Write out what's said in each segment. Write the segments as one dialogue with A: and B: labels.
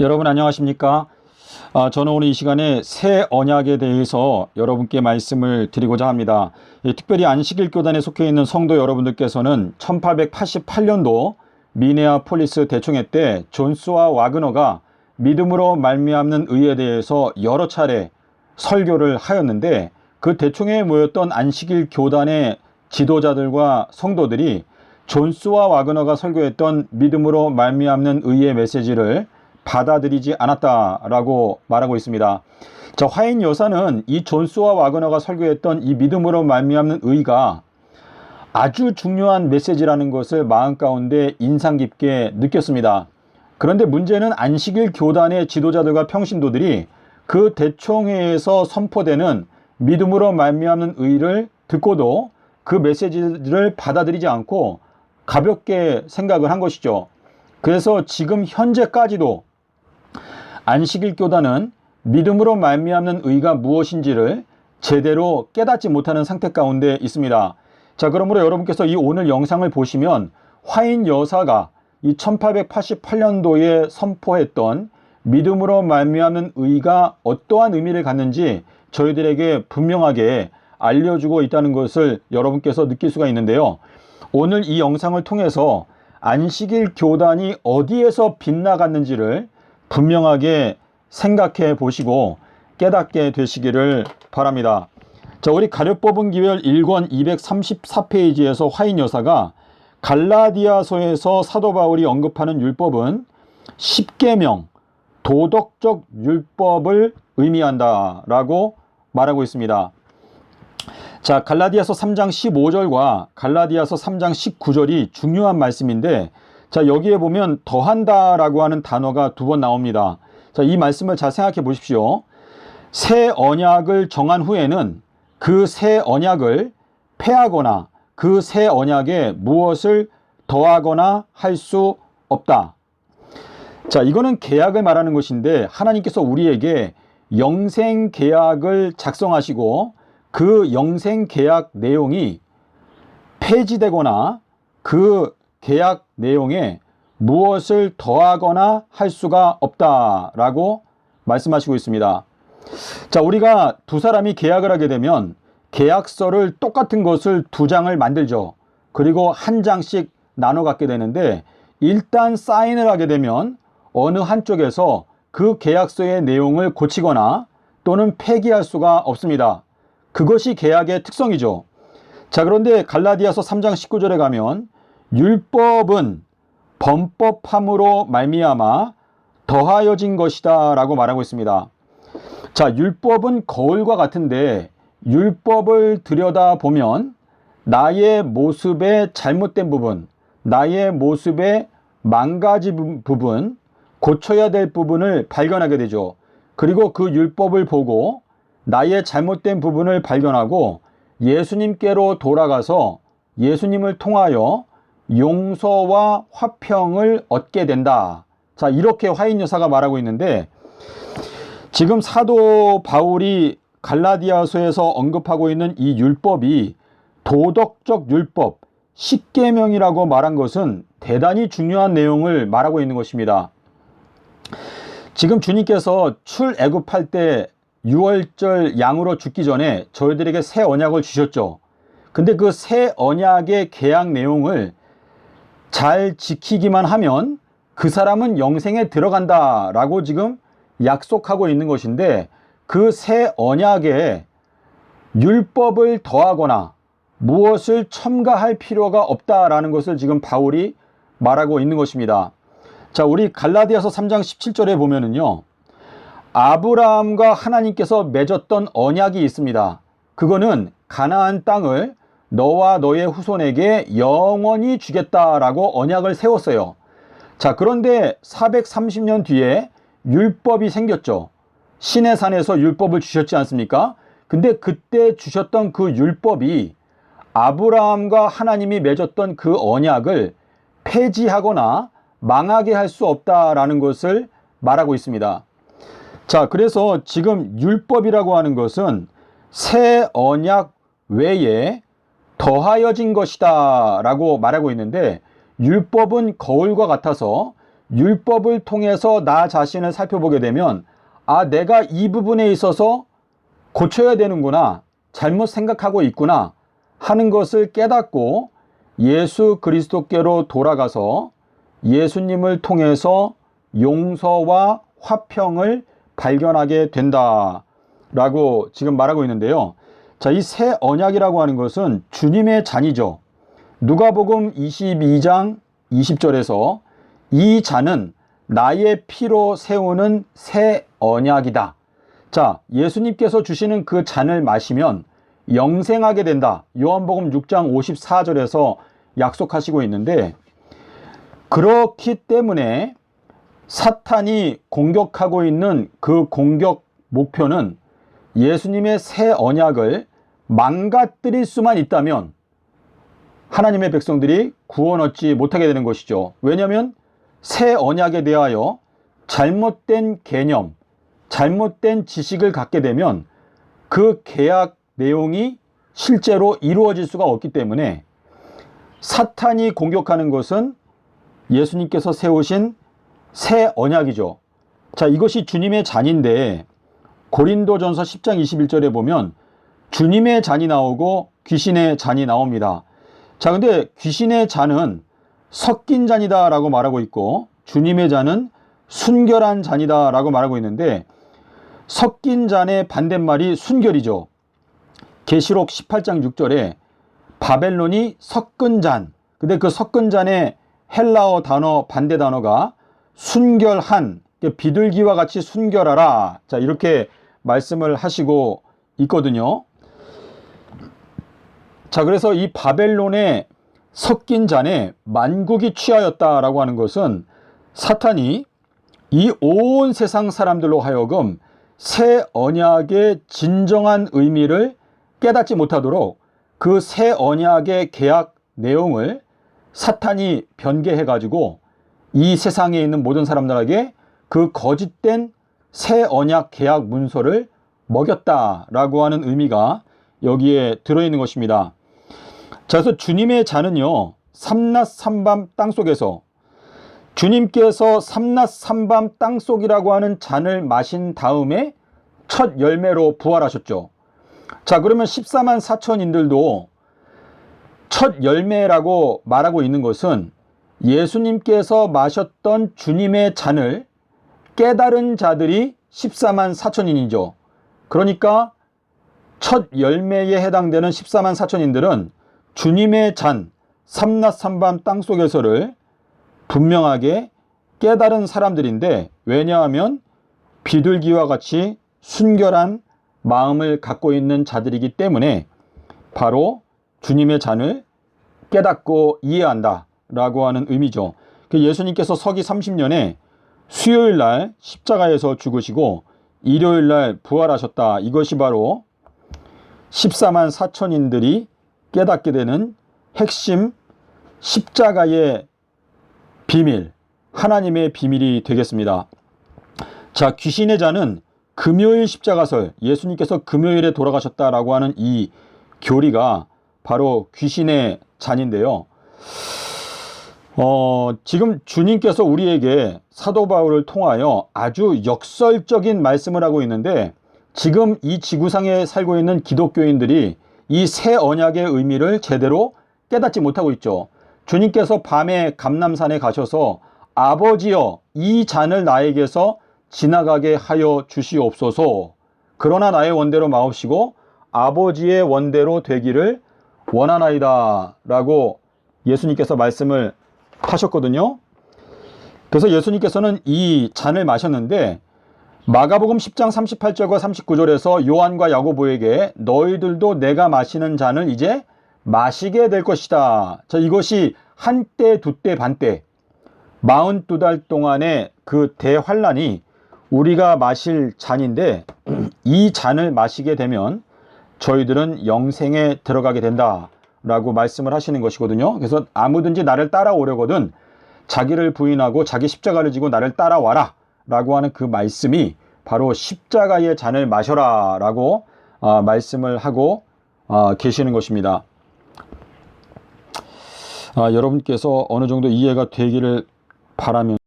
A: 여러분 안녕하십니까? 저는 오늘 이 시간에 새 언약에 대해서 여러분께 말씀을 드리고자 합니다. 특별히 안식일 교단에 속해 있는 성도 여러분들께서는 1888년도 미네아폴리스 대총회 때 존스와 와그너가 믿음으로 말미암는 의에 대해서 여러 차례 설교를 하였는데, 그 대총회에 모였던 안식일 교단의 지도자들과 성도들이 존스와 와그너가 설교했던 믿음으로 말미암는 의의 메시지를 받아들이지 않았다라고 말하고 있습니다. 자, 화인 여사는 이 존스와 와그너가 설교했던 이 믿음으로 말미암는 의가 아주 중요한 메시지라는 것을 마음 가운데 인상 깊게 느꼈습니다. 그런데 문제는 안식일 교단의 지도자들과 평신도들이 그 대총회에서 선포되는 믿음으로 말미암는 의를 듣고도 그 메시지를 받아들이지 않고 가볍게 생각을 한 것이죠. 그래서 지금 현재까지도 안식일 교단은 믿음으로 말미암는 의가 무엇인지를 제대로 깨닫지 못하는 상태 가운데 있습니다. 자, 그러므로 여러분께서 이 오늘 영상을 보시면 화인 여사가 이 1888년도에 선포했던 믿음으로 말미암는 의가 어떠한 의미를 갖는지 저희들에게 분명하게 알려주고 있다는 것을 여러분께서 느낄 수가 있는데요. 오늘 이 영상을 통해서 안식일 교단이 어디에서 빗나갔는지를 분명하게 생각해 보시고 깨닫게 되시기를 바랍니다. 자, 우리 가룟법은 기별 1권 234페이지에서 화인 여사가 갈라디아서에서 사도 바울이 언급하는 율법은 십계명, 도덕적 율법을 의미한다라고 말하고 있습니다. 자, 갈라디아서 3장 15절과 갈라디아서 3장 19절이 중요한 말씀인데, 자, 여기에 보면 더한다라고 하는 단어가 두 번 나옵니다. 자, 이 말씀을 잘 생각해 보십시오. 새 언약을 정한 후에는 그 새 언약을 폐하거나 그 새 언약에 무엇을 더하거나 할 수 없다. 자, 이거는 계약을 말하는 것인데, 하나님께서 우리에게 영생 계약을 작성하시고 그 영생 계약 내용이 폐지되거나 그 계약 내용에 무엇을 더하거나 할 수가 없다라고 말씀하시고 있습니다. 자, 우리가 두 사람이 계약을 하게 되면 계약서를 똑같은 것을 두 장을 만들죠. 그리고 한 장씩 나눠 갖게 되는데, 일단 사인을 하게 되면 어느 한쪽에서 그 계약서의 내용을 고치거나 또는 폐기할 수가 없습니다. 그것이 계약의 특성이죠. 자, 그런데 갈라디아서 3장 19절에 가면 율법은 범법함으로 말미암아 더하여진 것이다 라고 말하고 있습니다. 자, 율법은 거울과 같은데 율법을 들여다보면 나의 모습의 잘못된 부분, 나의 모습의 망가진 부분, 고쳐야 될 부분을 발견하게 되죠. 그리고 그 율법을 보고 나의 잘못된 부분을 발견하고 예수님께로 돌아가서 예수님을 통하여 용서와 화평을 얻게 된다. 자, 이렇게 화인 여사가 말하고 있는데, 지금 사도 바울이 갈라디아서에서 언급하고 있는 이 율법이 도덕적 율법, 십계명이라고 말한 것은 대단히 중요한 내용을 말하고 있는 것입니다. 지금 주님께서 출애굽할 때 6월절 양으로 죽기 전에 저희들에게 새 언약을 주셨죠. 근데 그 새 언약의 계약 내용을 잘 지키기만 하면 그 사람은 영생에 들어간다라고 지금 약속하고 있는 것인데, 그 새 언약에 율법을 더하거나 무엇을 첨가할 필요가 없다라는 것을 지금 바울이 말하고 있는 것입니다. 자, 우리 갈라디아서 3장 17절에 보면은요, 아브라함과 하나님께서 맺었던 언약이 있습니다. 그거는 가나안 땅을 너와 너의 후손에게 영원히 주겠다라고 언약을 세웠어요. 자, 그런데 430년 뒤에 율법이 생겼죠. 시내산에서 율법을 주셨지 않습니까? 근데 그때 주셨던 그 율법이 아브라함과 하나님이 맺었던 그 언약을 폐지하거나 망하게 할 수 없다라는 것을 말하고 있습니다. 자, 그래서 지금 율법이라고 하는 것은 새 언약 외에 더하여진 것이다 라고 말하고 있는데, 율법은 거울과 같아서 율법을 통해서 나 자신을 살펴보게 되면 내가 이 부분에 있어서 고쳐야 되는구나, 잘못 생각하고 있구나 하는 것을 깨닫고 예수 그리스도께로 돌아가서 예수님을 통해서 용서와 화평을 발견하게 된다라고 지금 말하고 있는데요. 자, 이 새 언약이라고 하는 것은 주님의 잔이죠. 누가복음 22장 20절에서 이 잔은 나의 피로 세우는 새 언약이다. 자, 예수님께서 주시는 그 잔을 마시면 영생하게 된다. 요한복음 6장 54절에서 약속하시고 있는데, 그렇기 때문에 사탄이 공격하고 있는 그 공격 목표는 예수님의 새 언약을 망가뜨릴 수만 있다면 하나님의 백성들이 구원 얻지 못하게 되는 것이죠. 왜냐하면 새 언약에 대하여 잘못된 개념, 잘못된 지식을 갖게 되면 그 계약 내용이 실제로 이루어질 수가 없기 때문에 사탄이 공격하는 것은 예수님께서 세우신 새 언약이죠. 자, 이것이 주님의 잔인데 고린도전서 10장 21절에 보면 주님의 잔이 나오고 귀신의 잔이 나옵니다. 자, 근데 귀신의 잔은 섞인 잔이다 라고 말하고 있고 주님의 잔은 순결한 잔이다 라고 말하고 있는데, 섞인 잔의 반대말이 순결이죠. 계시록 18장 6절에 바벨론이 섞은 잔, 근데 그 섞은 잔의 헬라어 단어, 반대 단어가 순결한, 비둘기와 같이 순결하라. 자, 이렇게 말씀을 하시고 있거든요. 자, 그래서 이 바벨론의 섞인 잔에 만국이 취하였다라고 하는 것은 사탄이 이 온 세상 사람들로 하여금 새 언약의 진정한 의미를 깨닫지 못하도록 그 새 언약의 계약 내용을 사탄이 변개해 가지고 이 세상에 있는 모든 사람들에게 그 거짓된 새 언약 계약 문서를 먹였다라고 하는 의미가 여기에 들어있는 것입니다. 자, 그래서 주님의 잔은요, 삼낮 삼밤 땅속에서 주님께서 삼낮 삼밤 땅속이라고 하는 잔을 마신 다음에 첫 열매로 부활하셨죠. 자, 그러면 14만 4천인들도 첫 열매라고 말하고 있는 것은 예수님께서 마셨던 주님의 잔을 깨달은 자들이 14만 4천인이죠. 그러니까 첫 열매에 해당되는 14만 4천인들은 주님의 잔, 삼낮 삼밤 땅속에서를 분명하게 깨달은 사람들인데, 왜냐하면 비둘기와 같이 순결한 마음을 갖고 있는 자들이기 때문에 바로 주님의 잔을 깨닫고 이해한다 라고 하는 의미죠. 예수님께서 서기 30년에 수요일 날 십자가에서 죽으시고 일요일 날 부활하셨다. 이것이 바로 14만 4천인들이 깨닫게 되는 핵심 십자가의 비밀, 하나님의 비밀이 되겠습니다. 자, 귀신의 잔은 금요일 십자가설, 예수님께서 금요일에 돌아가셨다라고 하는 이 교리가 바로 귀신의 잔인데요. 지금 주님께서 우리에게 사도 바울을 통하여 아주 역설적인 말씀을 하고 있는데, 지금 이 지구상에 살고 있는 기독교인들이 이 새 언약의 의미를 제대로 깨닫지 못하고 있죠. 주님께서 밤에 감람산에 가셔서 아버지여, 이 잔을 나에게서 지나가게 하여 주시옵소서. 그러나 나의 원대로 마옵시고 아버지의 원대로 되기를 원하나이다 라고 예수님께서 말씀을 하셨거든요. 그래서 예수님께서는 이 잔을 마셨는데, 마가복음 10장 38절과 39절에서 요한과 야고보에게 너희들도 내가 마시는 잔을 이제 마시게 될 것이다. 자, 이것이 한때, 두때, 반때 42달 동안의 그 대환란이 우리가 마실 잔인데, 이 잔을 마시게 되면 저희들은 영생에 들어가게 된다 라고 말씀을 하시는 것이거든요. 그래서 아무든지 나를 따라오려거든 자기를 부인하고 자기 십자가를 지고 나를 따라와라 라고 하는 그 말씀이 바로 십자가의 잔을 마셔라 라고 말씀을 하고 계시는 것입니다. 여러분께서 어느 정도 이해가 되기를 바라면서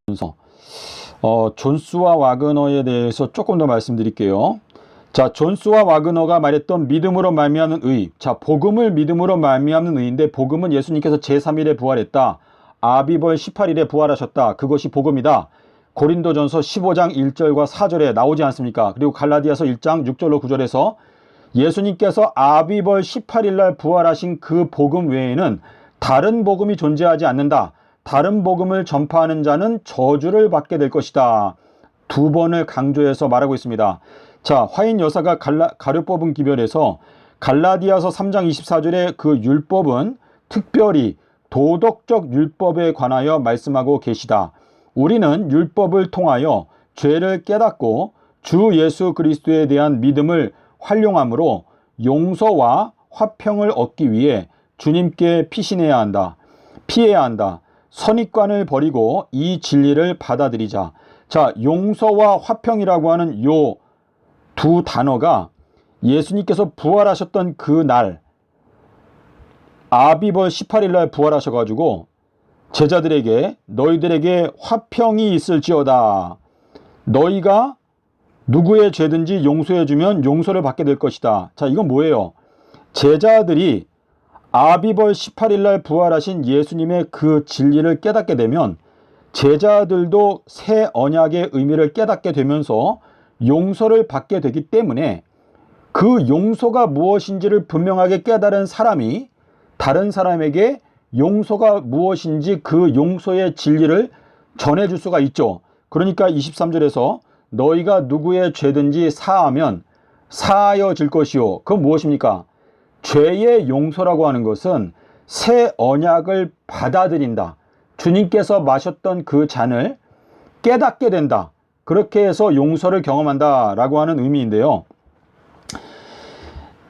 A: 존스와 와그너에 대해서 조금 더 말씀드릴게요. 자, 존스와 와그너가 말했던 믿음으로 말미암는 의. 자, 복음을 믿음으로 말미암는 의인데, 복음은 예수님께서 제3일에 부활했다. 아비벌 18일에 부활하셨다. 그것이 복음이다. 고린도전서 15장 1절과 4절에 나오지 않습니까? 그리고 갈라디아서 1장 6절로 9절에서 예수님께서 아비벌 18일 날 부활하신 그 복음 외에는 다른 복음이 존재하지 않는다. 다른 복음을 전파하는 자는 저주를 받게 될 것이다. 두 번을 강조해서 말하고 있습니다. 자, 화인 여사가 가려 뽑은 기별에서 갈라디아서 3장 24절에 그 율법은 특별히 도덕적 율법에 관하여 말씀하고 계시다. 우리는 율법을 통하여 죄를 깨닫고 주 예수 그리스도에 대한 믿음을 활용함으로 용서와 화평을 얻기 위해 주님께 피신해야 한다. 피해야 한다. 선입관을 버리고 이 진리를 받아들이자. 자, 용서와 화평이라고 하는 요 두 단어가 예수님께서 부활하셨던 그 날, 아비벌 18일 날 부활하셔가지고 제자들에게 너희들에게 화평이 있을지어다. 너희가 누구의 죄든지 용서해주면 용서를 받게 될 것이다. 자, 이건 뭐예요? 제자들이 아비벌 18일 날 부활하신 예수님의 그 진리를 깨닫게 되면 제자들도 새 언약의 의미를 깨닫게 되면서 용서를 받게 되기 때문에 그 용서가 무엇인지를 분명하게 깨달은 사람이 다른 사람에게 용서가 무엇인지 그 용서의 진리를 전해줄 수가 있죠. 그러니까 23절에서 너희가 누구의 죄든지 사하면 사하여질 것이요. 그건 무엇입니까? 죄의 용서라고 하는 것은 새 언약을 받아들인다. 주님께서 마셨던 그 잔을 깨닫게 된다. 그렇게 해서 용서를 경험한다 라고 하는 의미인데요.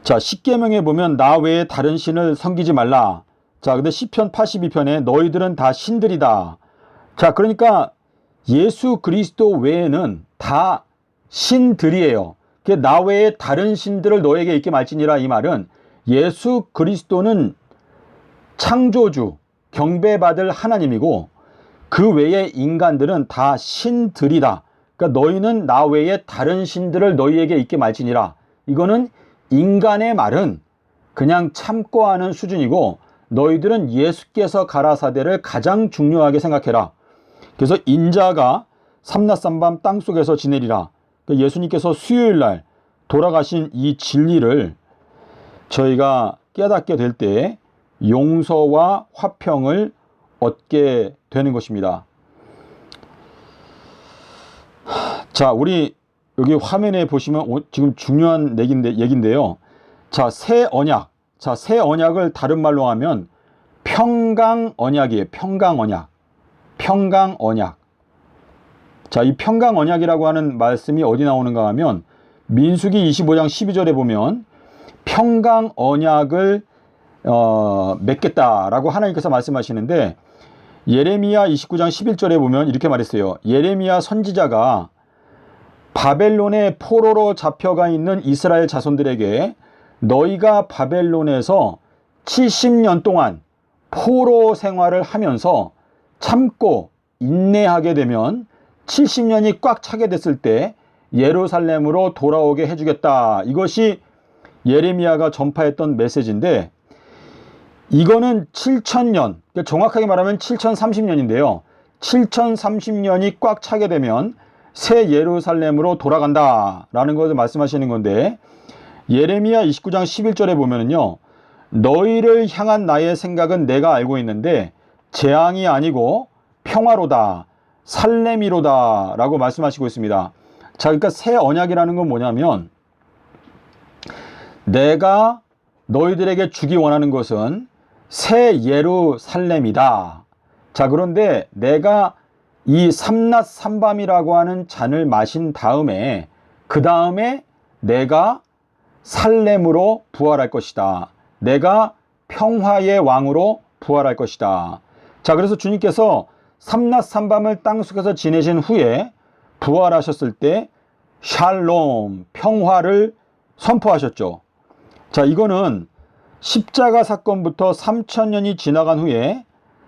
A: 자, 십계명에 보면 나 외에 다른 신을 섬기지 말라. 자, 근데 시편 82편에 너희들은 다 신들이다. 자, 그러니까 예수 그리스도 외에는 다 신들이에요. 나 외에 다른 신들을 너에게 있게 말지니라. 이 말은 예수 그리스도는 창조주, 경배받을 하나님이고 그 외의 인간들은 다 신들이다. 그러니까 너희는 나 외에 다른 신들을 너희에게 있게 말지니라. 이거는 인간의 말은 그냥 참고 하는 수준이고 너희들은 예수께서 가라사대를 가장 중요하게 생각해라. 그래서 인자가 삼낮삼밤 땅속에서 지내리라. 그러니까 예수님께서 수요일날 돌아가신 이 진리를 저희가 깨닫게 될 때 용서와 화평을 얻게 되는 것입니다. 자, 우리 여기 화면에 보시면 지금 중요한 얘기인데요. 자, 새 언약. 자, 새 언약을 다른 말로 하면 평강 언약이에요. 평강 언약. 평강 언약. 자, 이 평강 언약이라고 하는 말씀이 어디 나오는가 하면 민수기 25장 12절에 보면 평강 언약을 맺겠다라고 하나님께서 말씀하시는데 예레미야 29장 11절에 보면 이렇게 말했어요. 예레미야 선지자가 바벨론의 포로로 잡혀가 있는 이스라엘 자손들에게 너희가 바벨론에서 70년 동안 포로 생활을 하면서 참고 인내하게 되면 70년이 꽉 차게 됐을 때 예루살렘으로 돌아오게 해주겠다. 이것이 예레미야가 전파했던 메시지인데 이거는 7000년, 그러니까 정확하게 말하면 7030년인데요. 7030년이 꽉 차게 되면 새 예루살렘으로 돌아간다라는 것을 말씀하시는 건데 예레미야 29장 11절에 보면은요. 너희를 향한 나의 생각은 내가 알고 있는데 재앙이 아니고 평화로다, 살렘이로다 라고 말씀하시고 있습니다. 자, 그러니까 새 언약이라는 건 뭐냐면 내가 너희들에게 주기 원하는 것은 새 예루살렘이다. 자, 그런데 내가 이 삼낮 삼밤이라고 하는 잔을 마신 다음에 그 다음에 내가 살렘으로 부활할 것이다. 내가 평화의 왕으로 부활할 것이다. 자, 그래서 주님께서 삼낮 삼밤을 땅속에서 지내신 후에 부활하셨을 때 샬롬, 평화를 선포하셨죠. 자, 이거는 십자가 사건부터 3000년이 지나간 후에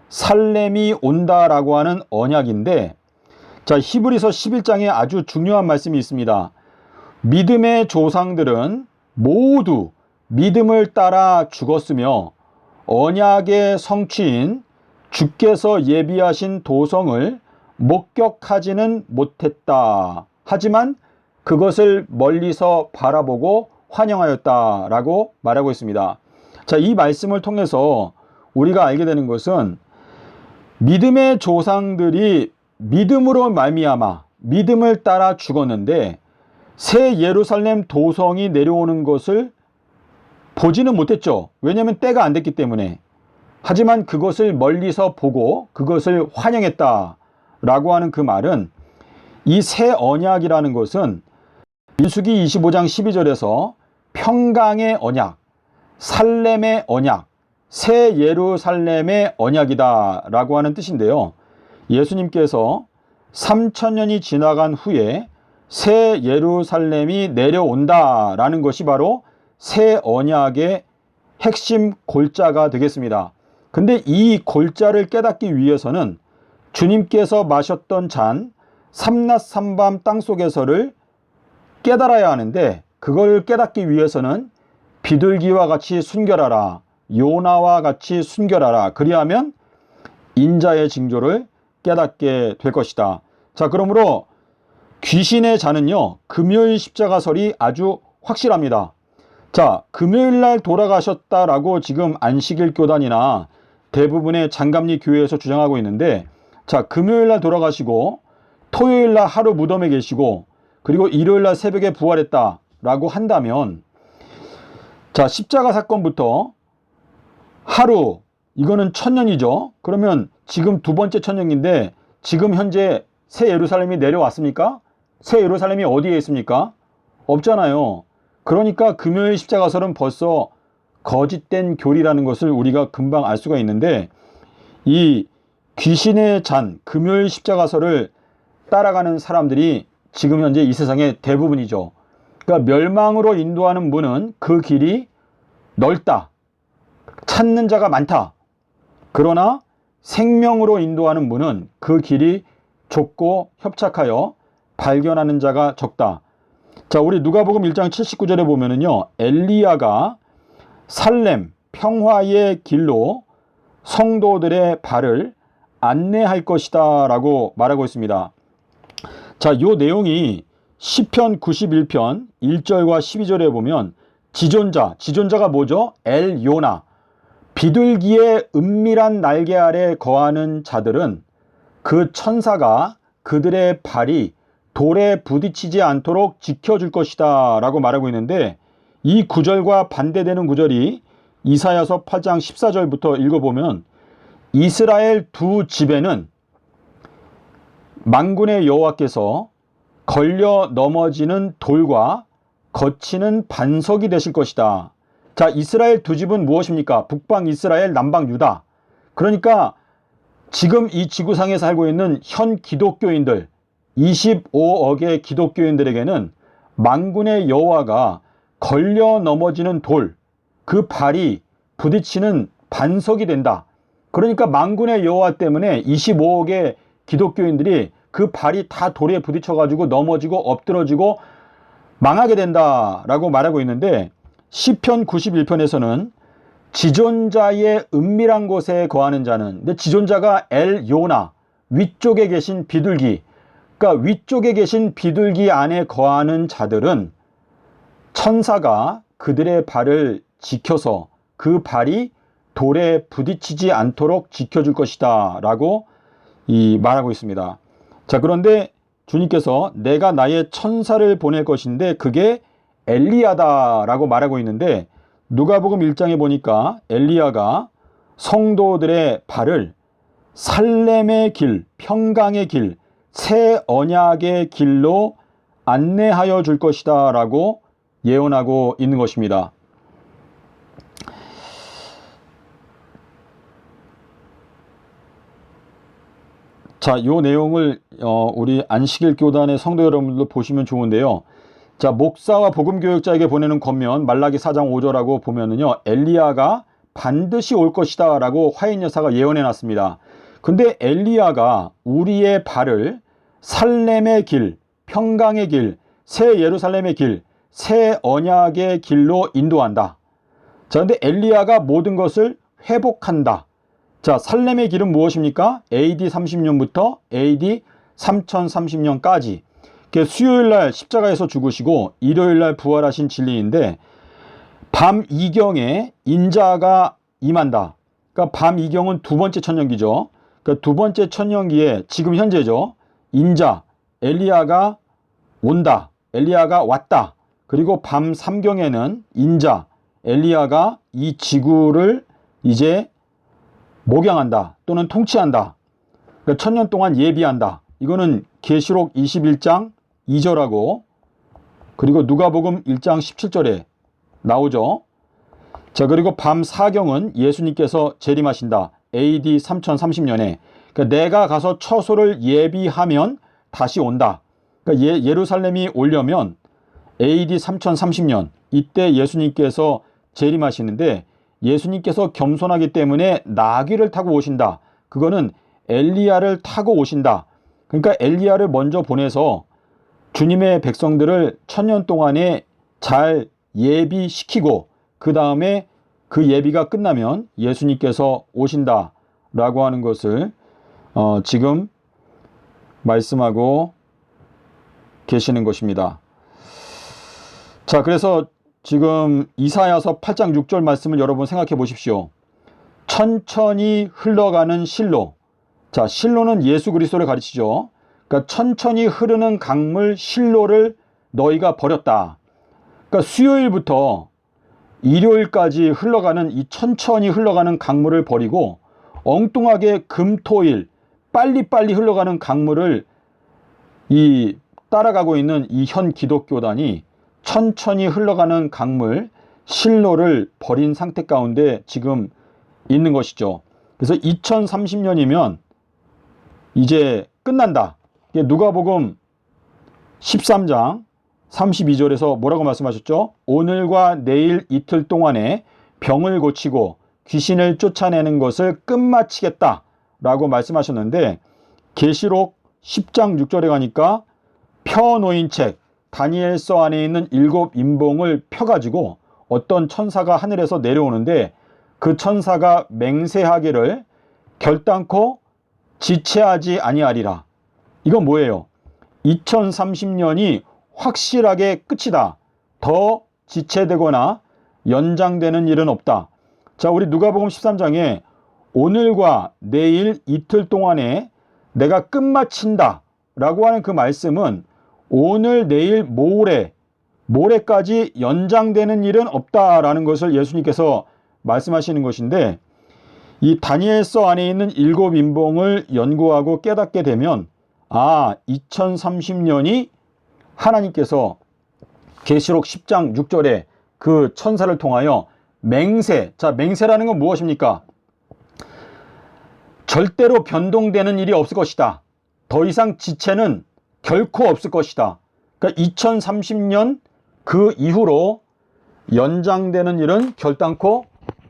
A: 살렘이 온다라고 하는 언약인데 자, 히브리서 11장에 아주 중요한 말씀이 있습니다. 믿음의 조상들은 모두 믿음을 따라 죽었으며 언약의 성취인 주께서 예비하신 도성을 목격하지는 못했다. 하지만 그것을 멀리서 바라보고 환영하였다라고 말하고 있습니다. 자, 이 말씀을 통해서 우리가 알게 되는 것은 믿음의 조상들이 믿음으로 말미암아 믿음을 따라 죽었는데 새 예루살렘 도성이 내려오는 것을 보지는 못했죠. 왜냐하면 때가 안 됐기 때문에. 하지만 그것을 멀리서 보고 그것을 환영했다라고 하는 그 말은 이 새 언약이라는 것은 민수기 25장 12절에서 평강의 언약, 살렘의 언약, 새 예루살렘의 언약이다 라고 하는 뜻인데요. 예수님께서 3000년이 지나간 후에 새 예루살렘이 내려온다 라는 것이 바로 새 언약의 핵심 골자가 되겠습니다. 근데 이 골자를 깨닫기 위해서는 주님께서 마셨던 잔 삼낮 삼밤 땅속에서를 깨달아야 하는데 그걸 깨닫기 위해서는 비둘기와 같이 순결하라, 요나와 같이 순결하라. 그리하면 인자의 징조를 깨닫게 될 것이다. 자, 그러므로 귀신의 잔은요, 금요일 십자가설이 아주 확실합니다. 자, 금요일날 돌아가셨다라고 지금 안식일 교단이나 대부분의 장감리 교회에서 주장하고 있는데, 자, 금요일날 돌아가시고 토요일날 하루 무덤에 계시고 그리고 일요일날 새벽에 부활했다라고 한다면, 자, 십자가 사건부터 하루, 이거는 1000년이죠. 그러면 지금 두 번째 1000년인데 지금 현재 새 예루살렘이 내려왔습니까? 새 예루살렘이 어디에 있습니까? 없잖아요. 그러니까 금요일 십자가설은 벌써 거짓된 교리라는 것을 우리가 금방 알 수가 있는데, 이 귀신의 잔, 금요일 십자가설을 따라가는 사람들이 지금 현재 이 세상의 대부분이죠. 그러니까 멸망으로 인도하는 문은 그 길이 넓다, 찾는 자가 많다. 그러나 생명으로 인도하는 문은 그 길이 좁고 협착하여 발견하는 자가 적다. 자, 우리 누가복음 1장 79절에 보면은요, 엘리야가 살렘 평화의 길로 성도들의 발을 안내할 것이다 라고 말하고 있습니다. 자, 요 내용이 시편 91편 1절과 12절에 보면 지존자가 뭐죠? 엘요나, 비둘기의 은밀한 날개 아래 거하는 자들은 그 천사가 그들의 발이 돌에 부딪히지 않도록 지켜줄 것이다 라고 말하고 있는데, 이 구절과 반대되는 구절이 이사야서 8장 14절부터 읽어보면 이스라엘 두 집에는 만군의 여호와께서 걸려 넘어지는 돌과 거치는 반석이 되실 것이다. 자, 이스라엘 두 집은 무엇입니까? 북방 이스라엘, 남방 유다. 그러니까 지금 이 지구상에 살고 있는 현 기독교인들 25억의 기독교인들에게는 만군의 여호와가 걸려 넘어지는 돌, 그 발이 부딪히는 반석이 된다. 그러니까 만군의 여호와 때문에 25억의 기독교인들이 그 발이 다 돌에 부딪혀가지고 넘어지고 엎드러지고 망하게 된다라고 말하고 있는데, 시편 91편에서는 지존자의 은밀한 곳에 거하는 자는, 근데 지존자가 엘요나, 위쪽에 계신 비둘기, 그러니까 위쪽에 계신 비둘기 안에 거하는 자들은 천사가 그들의 발을 지켜서 그 발이 돌에 부딪히지 않도록 지켜줄 것이다 라고 말하고 있습니다. 자, 그런데 주님께서 내가 나의 천사를 보낼 것인데 그게 엘리야다 라고 말하고 있는데, 누가복음 1장에 보니까 엘리야가 성도들의 발을 살렘의 길, 평강의 길, 새 언약의 길로 안내하여 줄 것이다 라고 예언하고 있는 것입니다. 자, 이 내용을 우리 안식일 교단의 성도 여러분들도 보시면 좋은데요. 자, 목사와 복음교역자에게 보내는 권면 말라기 4장 5절하고 보면은요, 엘리야가 반드시 올 것이다 라고 화인 여사가 예언해 놨습니다. 근데 엘리야가 우리의 발을 살렘의 길, 평강의 길, 새 예루살렘의 길, 새 언약의 길로 인도한다. 자, 근데 엘리야가 모든 것을 회복한다. 자, 살렘의 길은 무엇입니까? AD 30년부터 AD 3030년까지. 수요일날 십자가에서 죽으시고 일요일날 부활하신 진리인데, 밤 이경에 인자가 임한다. 그러니까 밤 이경은 두 번째 천년기죠. 그러니까 두 번째 천년기에 지금 현재죠. 인자, 엘리야가 온다. 엘리야가 왔다. 그리고 밤 삼경에는 인자, 엘리야가 이 지구를 이제 목양한다. 또는 통치한다. 그러니까 천년 동안 예비한다. 이거는 계시록 21장 2절하고 그리고 누가복음 1장 17절에 나오죠. 자, 그리고 밤 사경은 예수님께서 재림하신다. AD 3030년에. 그러니까 내가 가서 처소를 예비하면 다시 온다. 그러니까 예루살렘이 오려면 AD 3030년 이때 예수님께서 재림하시는데, 예수님께서 겸손하기 때문에 나귀를 타고 오신다. 그거는 엘리야를 타고 오신다. 그러니까 엘리야를 먼저 보내서 주님의 백성들을 천년 동안에 잘 예비시키고 그 다음에 그 예비가 끝나면 예수님께서 오신다라고 하는 것을 지금 말씀하고 계시는 것입니다. 자, 그래서 지금 이사야서 8장 6절 말씀을 여러분 생각해 보십시오. 천천히 흘러가는 실로. 자, 실로는 예수 그리스도를 가르치죠. 그러니까 천천히 흐르는 강물 실로를 너희가 버렸다. 그러니까 수요일부터 일요일까지 흘러가는 이 천천히 흘러가는 강물을 버리고 엉뚱하게 금토일 빨리빨리 흘러가는 강물을 따라가고 있는 이 현 기독교단이 천천히 흘러가는 강물 실로를 버린 상태 가운데 지금 있는 것이죠. 그래서 2030년이면 이제 끝난다. 누가복음 13장 32절에서 뭐라고 말씀하셨죠? 오늘과 내일 이틀 동안에 병을 고치고 귀신을 쫓아내는 것을 끝마치겠다 라고 말씀하셨는데, 계시록 10장 6절에 가니까 펴놓인 책 다니엘서 안에 있는 7 인봉을 펴가지고 어떤 천사가 하늘에서 내려오는데, 그 천사가 맹세하기를 결단코 지체하지 아니하리라. 이건 뭐예요? 2030년이 확실하게 끝이다. 더 지체되거나 연장되는 일은 없다. 자, 우리 누가복음 13장에 오늘과 내일 이틀 동안에 내가 끝마친다 라고 하는 그 말씀은 오늘, 내일, 모레까지 연장되는 일은 없다라는 것을 예수님께서 말씀하시는 것인데, 이 다니엘서 안에 있는 7 인봉을 연구하고 깨닫게 되면 2030년이 하나님께서 계시록 10장 6절에 그 천사를 통하여 맹세. 자, 맹세라는 건 무엇입니까? 절대로 변동되는 일이 없을 것이다. 더 이상 지체는 결코 없을 것이다. 그러니까 2030년 그 이후로 연장되는 일은 결단코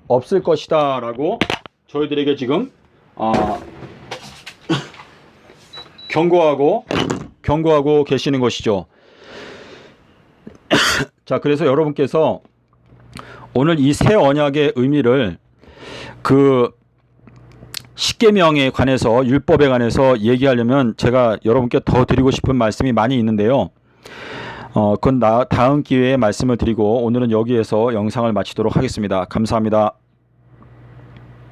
A: 없을 것이다 라고 저희들에게 지금 경고하고 계시는 것이죠. 자, 그래서 여러분께서 오늘 이 새 언약의 의미를 그 십계명에 관해서, 율법에 관해서 얘기하려면 제가 여러분께 더 드리고 싶은 말씀이 많이 있는데요. 그건 다음 기회에 말씀을 드리고 오늘은 여기에서 영상을 마치도록 하겠습니다. 감사합니다.